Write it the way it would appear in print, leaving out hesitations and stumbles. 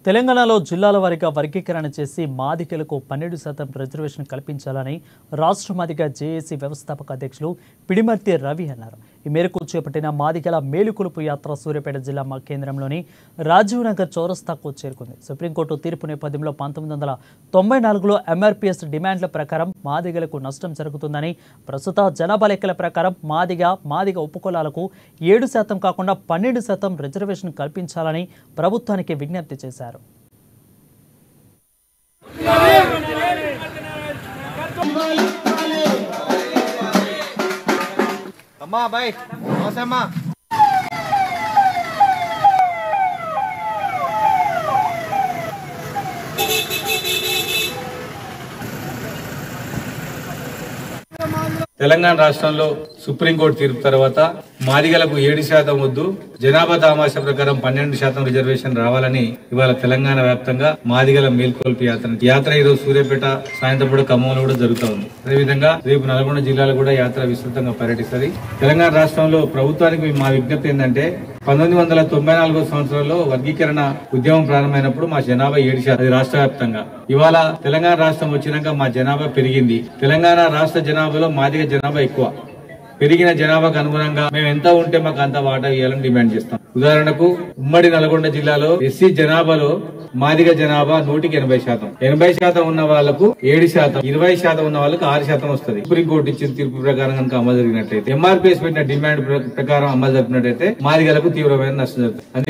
తెలంగాణలో జిల్లాల వారీగా వర్గీకరణ చేసి మాదిగలకు 12% రిజర్వేషన్ కల్పించాలని రాష్ట్ర మాదిగ జేఏసీ వ్యవస్థాపక అధ్యక్షులు పిడిమర్తి రవి అన్నారు. ఈ మేరకు చేపట్టిన మాదిగల మేలుకొలుపు యాత్ర సూర్యాపేట జిల్లా కేంద్రంలోని రాజీవ్ నగర్ చౌరస్తాకు చేరుకుంది. సుప్రీంకోర్టు తీర్పు నేపథ్యంలో 1994లో ఎంఆర్పీఎస్ డిమాండ్ల ప్రకారం మాదిగలకు నష్టం జరుగుతుందని, ప్రస్తుత జనాభా లెక్కల ప్రకారం మాదిగ ఉపకులాలకు 7% కాకుండా 12% రిజర్వేషన్ కల్పించాలని ప్రభుత్వానికి విజ్ఞప్తి చేశారు. అమ్మా బాయ్ అవసరమా తెలంగాణ రాష్ట్రంలో సుప్రీంకోర్టు తీర్పు తర్వాత మాదిగలకు 7% వద్దు, జనాభా దామాషా ప్రకారం 12% రిజర్వేషన్ రావాలని ఇవాళ తెలంగాణ వ్యాప్తంగా మాదిగల మేల్కొల్పి యాత్ర ఈరోజు సూర్యాపేట, సాయంత్రం కూడా ఖమ్మంలో కూడా జరుగుతూ ఉంది. అదేవిధంగా రేపు నల్గొండ జిల్లాలో కూడా యాత్ర విస్తృతంగా పర్యటిస్తుంది. తెలంగాణ రాష్ట్రంలో ప్రభుత్వానికి మా విజ్ఞప్తి ఏంటంటే 1994 సంవత్సరంలో వర్గీకరణ ఉద్యమం ప్రారంభమైనప్పుడు మా జనాభా 7%, అది రాష్ట్ర వ్యాప్తంగా. ఇవాళ తెలంగాణ రాష్ట్రం వచ్చినాక మా జనాభా పెరిగింది. తెలంగాణ రాష్ట్ర జనాభాలో మాదిగ జనాభా ఎక్కువ. పెరిగిన జనాభాకు అనుగుణంగా మేము ఎంత ఉంటే మాకు అంత వాటా ఇవ్వాలని డిమాండ్ చేస్తాం. ఉదాహరణకు ఉమ్మడి నల్గొండ జిల్లాలో ఎస్సీ జనాభాలో మాదిగ జనాభా 100% 80% ఉన్న వాళ్లకు 7%, 20% ఉన్న వాళ్ళకు 6% వస్తుంది. సుప్రీంకోర్టు ఇచ్చిన తీర్పు ప్రకారం కనుక అమలు జరిగినట్లయితే, ఎంఆర్పీఎస్ పెట్టిన డిమాండ్ ప్రకారం అమలు జరిపినట్లయితే మాదిగలకు తీవ్రమైన నష్టం జరుగుతుంది.